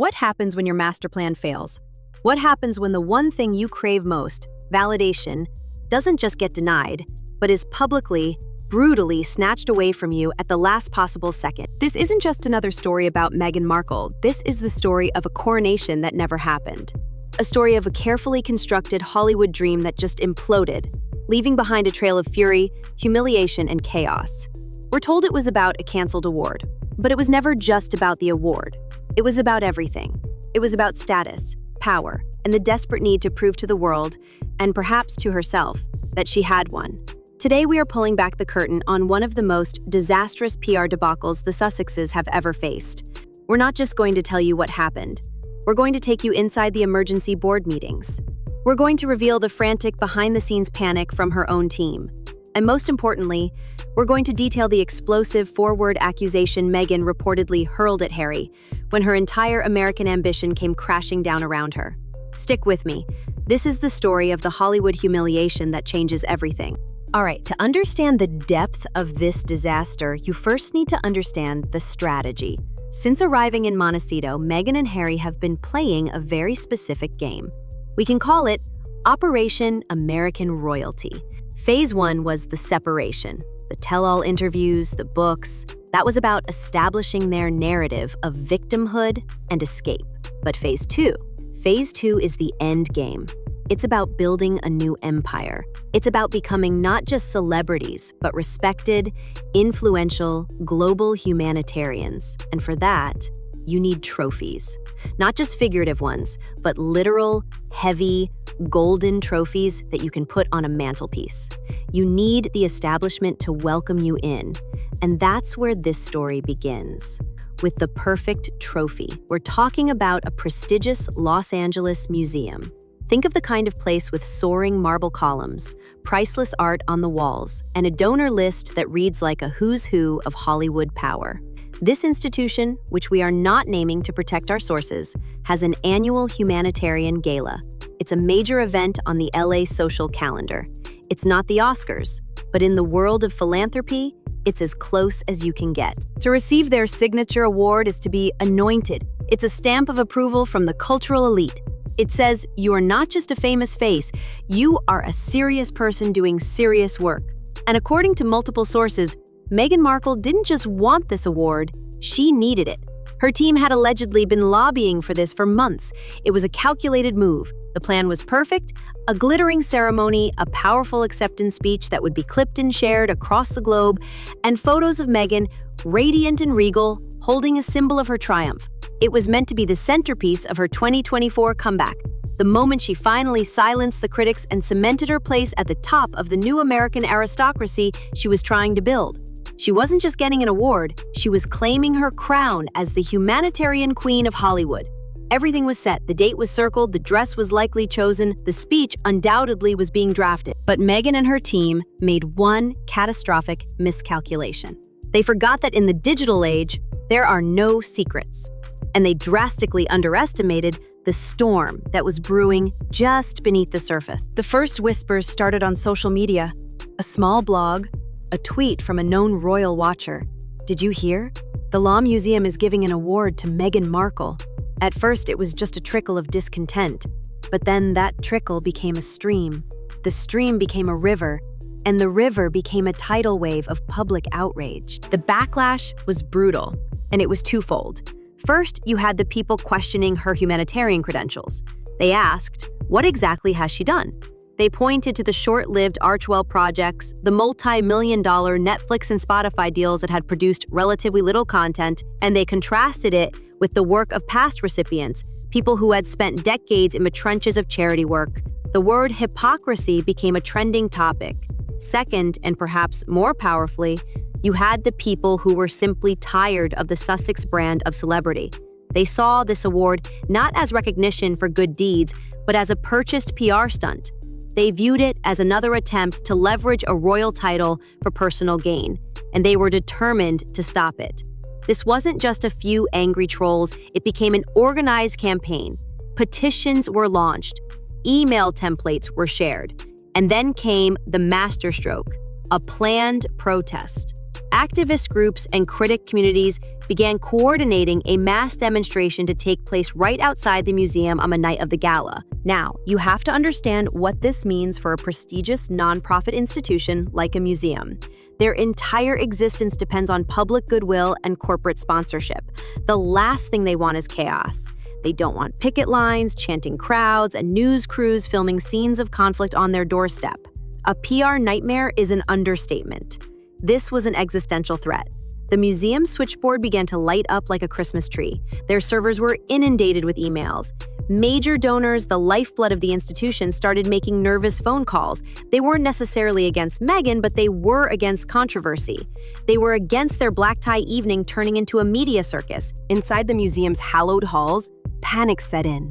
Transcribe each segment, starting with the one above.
What happens when your master plan fails? What happens when the one thing you crave most, validation, doesn't just get denied, but is publicly, brutally snatched away from you at the last possible second? This isn't just another story about Meghan Markle. This is the story of a coronation that never happened. A story of a carefully constructed Hollywood dream that just imploded, leaving behind a trail of fury, humiliation, and chaos. We're told it was about a canceled award, but it was never just about the award. It was about everything. It was about status, power, and the desperate need to prove to the world, and perhaps to herself, that she had one. Today we are pulling back the curtain on one of the most disastrous PR debacles the Sussexes have ever faced. We're not just going to tell you what happened. We're going to take you inside the emergency board meetings. We're going to reveal the frantic behind-the-scenes panic from her own team. And most importantly, we're going to detail the explosive four-word accusation Meghan reportedly hurled at Harry when her entire American ambition came crashing down around her. Stick with me. This is the story of the Hollywood humiliation that changes everything. All right, to understand the depth of this disaster, you first need to understand the strategy. Since arriving in Montecito, Meghan and Harry have been playing a very specific game. We can call it Operation American Royalty. Phase 1 was the separation, the tell-all interviews, the books. That was about establishing their narrative of victimhood and escape. But Phase 2 is the end game. It's about building a new empire. It's about becoming not just celebrities, but respected, influential, global humanitarians. And for that, you need trophies. Not just figurative ones, but literal, heavy, golden trophies that you can put on a mantelpiece. You need the establishment to welcome you in. And that's where this story begins. With the perfect trophy. We're talking about a prestigious Los Angeles museum. Think of the kind of place with soaring marble columns, priceless art on the walls, and a donor list that reads like a who's who of Hollywood power. This institution, which we are not naming to protect our sources, has an annual humanitarian gala. It's a major event on the LA social calendar. It's not the Oscars, but in the world of philanthropy, it's as close as you can get. To receive their signature award is to be anointed. It's a stamp of approval from the cultural elite. It says you are not just a famous face, you are a serious person doing serious work. And according to multiple sources, Meghan Markle didn't just want this award, she needed it. Her team had allegedly been lobbying for this for months. It was a calculated move. The plan was perfect, a glittering ceremony, a powerful acceptance speech that would be clipped and shared across the globe, and photos of Meghan, radiant and regal, holding a symbol of her triumph. It was meant to be the centerpiece of her 2024 comeback, the moment she finally silenced the critics and cemented her place at the top of the new American aristocracy she was trying to build. She wasn't just getting an award, she was claiming her crown as the humanitarian queen of Hollywood. Everything was set, the date was circled, the dress was likely chosen, the speech undoubtedly was being drafted. But Meghan and her team made one catastrophic miscalculation. They forgot that in the digital age, there are no secrets. And they drastically underestimated the storm that was brewing just beneath the surface. The first whispers started on social media, a small blog, a tweet from a known royal watcher. Did you hear? The Law Museum is giving an award to Meghan Markle. At first, it was just a trickle of discontent, but then that trickle became a stream. The stream became a river, and the river became a tidal wave of public outrage. The backlash was brutal, and it was twofold. First, you had the people questioning her humanitarian credentials. They asked, what exactly has she done? They pointed to the short-lived Archwell projects, the multi-million-dollar Netflix and Spotify deals that had produced relatively little content, and they contrasted it with the work of past recipients, people who had spent decades in the trenches of charity work. The word hypocrisy became a trending topic. Second, and perhaps more powerfully, you had the people who were simply tired of the Sussex brand of celebrity. They saw this award not as recognition for good deeds, but as a purchased PR stunt. They viewed it as another attempt to leverage a royal title for personal gain, and they were determined to stop it. This wasn't just a few angry trolls, it became an organized campaign. Petitions were launched, email templates were shared, and then came the masterstroke, a planned protest. Activist groups and critic communities began coordinating a mass demonstration to take place right outside the museum on the night of the gala. Now, you have to understand what this means for a prestigious nonprofit institution like a museum. Their entire existence depends on public goodwill and corporate sponsorship. The last thing they want is chaos. They don't want picket lines, chanting crowds, and news crews filming scenes of conflict on their doorstep. A PR nightmare is an understatement. This was an existential threat. The museum switchboard began to light up like a Christmas tree. Their servers were inundated with emails. Major donors, the lifeblood of the institution, started making nervous phone calls. They weren't necessarily against Meghan, but they were against controversy. They were against their black tie evening turning into a media circus. Inside the museum's hallowed halls, panic set in.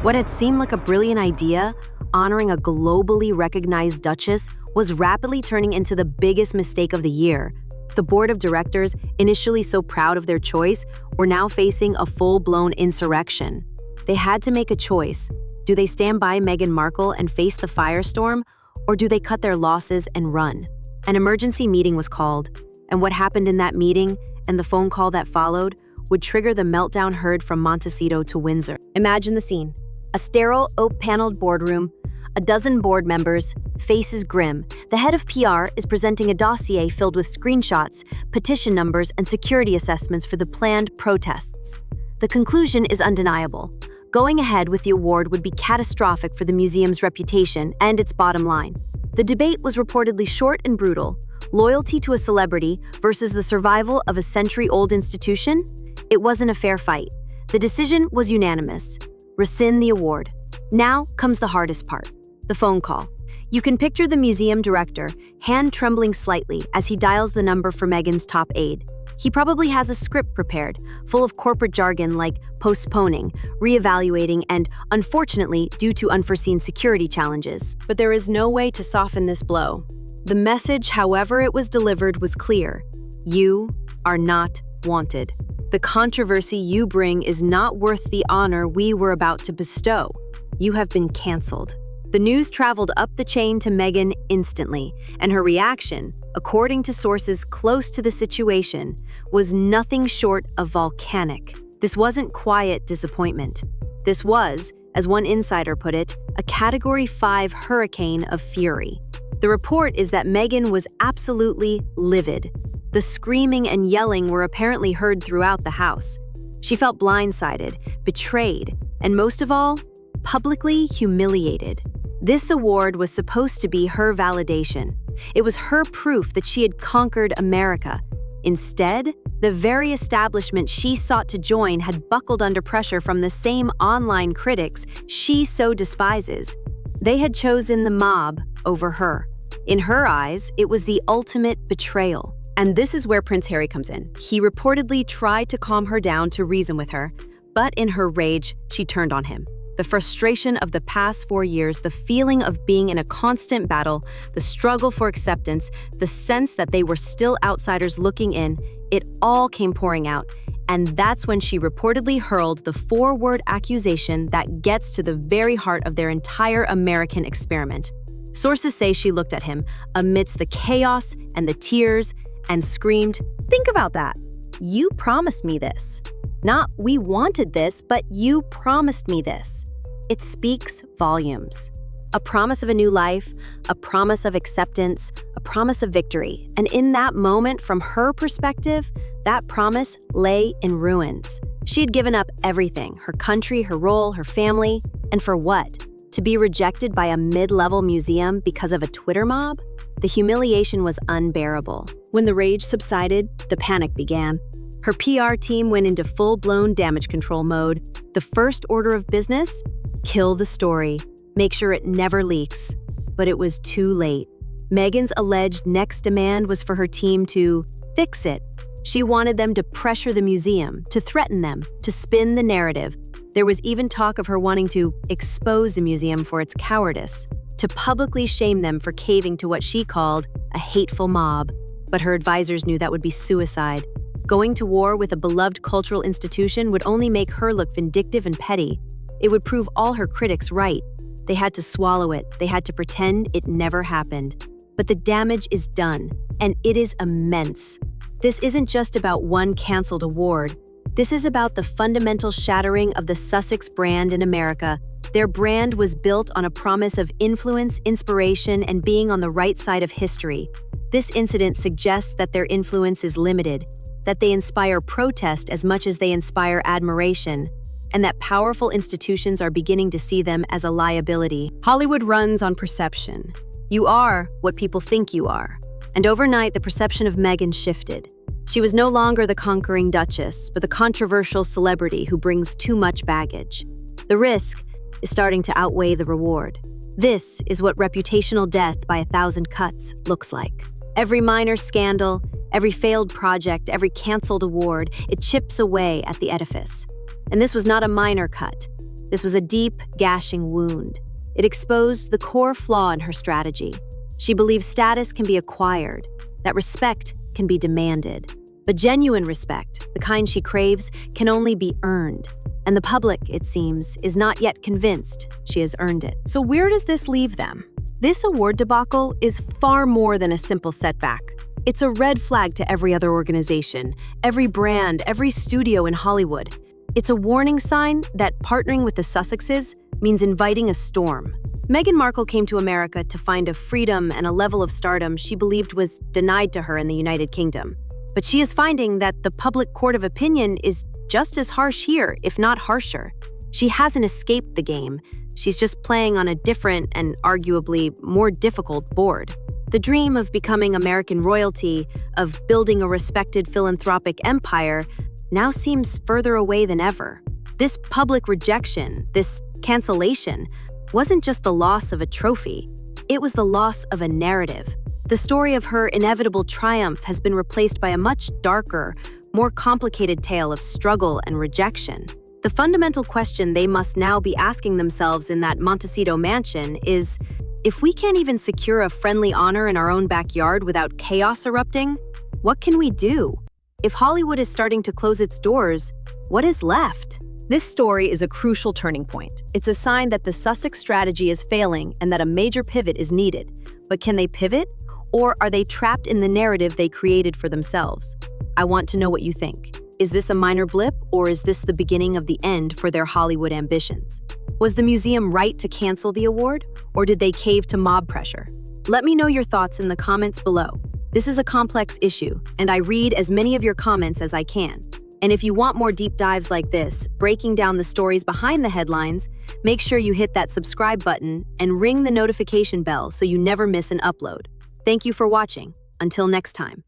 What had seemed like a brilliant idea, honoring a globally recognized duchess, was rapidly turning into the biggest mistake of the year. The board of directors, initially so proud of their choice, were now facing a full-blown insurrection. They had to make a choice. Do they stand by Meghan Markle and face the firestorm, or do they cut their losses and run? An emergency meeting was called, and what happened in that meeting and the phone call that followed would trigger the meltdown heard from Montecito to Windsor. Imagine the scene. A sterile, oak-paneled boardroom, a dozen board members, faces grim. The head of PR is presenting a dossier filled with screenshots, petition numbers, and security assessments for the planned protests. The conclusion is undeniable. Going ahead with the award would be catastrophic for the museum's reputation and its bottom line. The debate was reportedly short and brutal. Loyalty to a celebrity versus the survival of a century-old institution? It wasn't a fair fight. The decision was unanimous. Rescind the award. Now comes the hardest part. The phone call. You can picture the museum director, hand trembling slightly as he dials the number for Meghan's top aide. He probably has a script prepared, full of corporate jargon like postponing, reevaluating, and, unfortunately, due to unforeseen security challenges. But there is no way to soften this blow. The message, however it was delivered, was clear. You are not wanted. The controversy you bring is not worth the honor we were about to bestow. You have been canceled. The news traveled up the chain to Meghan instantly, and her reaction, according to sources close to the situation, was nothing short of volcanic. This wasn't quiet disappointment. This was, as one insider put it, a Category 5 hurricane of fury. The report is that Meghan was absolutely livid. The screaming and yelling were apparently heard throughout the house. She felt blindsided, betrayed, and most of all, publicly humiliated. This award was supposed to be her validation. It was her proof that she had conquered America. Instead, the very establishment she sought to join had buckled under pressure from the same online critics she so despises. They had chosen the mob over her. In her eyes, it was the ultimate betrayal. And this is where Prince Harry comes in. He reportedly tried to calm her down to reason with her, but in her rage, she turned on him. The frustration of the past 4 years, the feeling of being in a constant battle, the struggle for acceptance, the sense that they were still outsiders looking in, it all came pouring out. And that's when she reportedly hurled the 4-word accusation that gets to the very heart of their entire American experiment. Sources say she looked at him amidst the chaos and the tears and screamed, "Think about that. You promised me this. Not we wanted this, but you promised me this." It speaks volumes. A promise of a new life, a promise of acceptance, a promise of victory. And in that moment, from her perspective, that promise lay in ruins. She had given up everything, her country, her role, her family. And for what? To be rejected by a mid-level museum because of a Twitter mob? The humiliation was unbearable. When the rage subsided, the panic began. Her PR team went into full-blown damage control mode. The first order of business? Kill the story. Make sure it never leaks. But it was too late. Meghan's alleged next demand was for her team to fix it. She wanted them to pressure the museum, to threaten them, to spin the narrative. There was even talk of her wanting to expose the museum for its cowardice, to publicly shame them for caving to what she called a hateful mob. But her advisors knew that would be suicide. Going to war with a beloved cultural institution would only make her look vindictive and petty. It would prove all her critics right. They had to swallow it. They had to pretend it never happened. But the damage is done, and it is immense. This isn't just about one canceled award. This is about the fundamental shattering of the Sussex brand in America. Their brand was built on a promise of influence, inspiration, and being on the right side of history. This incident suggests that their influence is limited, that they inspire protest as much as they inspire admiration, and that powerful institutions are beginning to see them as a liability. Hollywood runs on perception. You are what people think you are. And overnight, the perception of Meghan shifted. She was no longer the conquering duchess, but the controversial celebrity who brings too much baggage. The risk is starting to outweigh the reward. This is what reputational death by 1,000 cuts looks like. Every minor scandal, every failed project, every canceled award, it chips away at the edifice. And this was not a minor cut. This was a deep, gashing wound. It exposed the core flaw in her strategy. She believes status can be acquired, that respect can be demanded. But genuine respect, the kind she craves, can only be earned. And the public, it seems, is not yet convinced she has earned it. So where does this leave them? This award debacle is far more than a simple setback. It's a red flag to every other organization, every brand, every studio in Hollywood. It's a warning sign that partnering with the Sussexes means inviting a storm. Meghan Markle came to America to find a freedom and a level of stardom she believed was denied to her in the United Kingdom. But she is finding that the public court of opinion is just as harsh here, if not harsher. She hasn't escaped the game. She's just playing on a different and arguably more difficult board. The dream of becoming American royalty, of building a respected philanthropic empire, now seems further away than ever. This public rejection, this cancellation, wasn't just the loss of a trophy. It was the loss of a narrative. The story of her inevitable triumph has been replaced by a much darker, more complicated tale of struggle and rejection. The fundamental question they must now be asking themselves in that Montecito mansion is, if we can't even secure a friendly honor in our own backyard without chaos erupting, what can we do? If Hollywood is starting to close its doors, what is left? This story is a crucial turning point. It's a sign that the Sussex strategy is failing and that a major pivot is needed. But can they pivot? Or are they trapped in the narrative they created for themselves? I want to know what you think. Is this a minor blip, or is this the beginning of the end for their Hollywood ambitions? Was the museum right to cancel the award, or did they cave to mob pressure? Let me know your thoughts in the comments below. This is a complex issue, and I read as many of your comments as I can. And if you want more deep dives like this, breaking down the stories behind the headlines, make sure you hit that subscribe button and ring the notification bell so you never miss an upload. Thank you for watching. Until next time.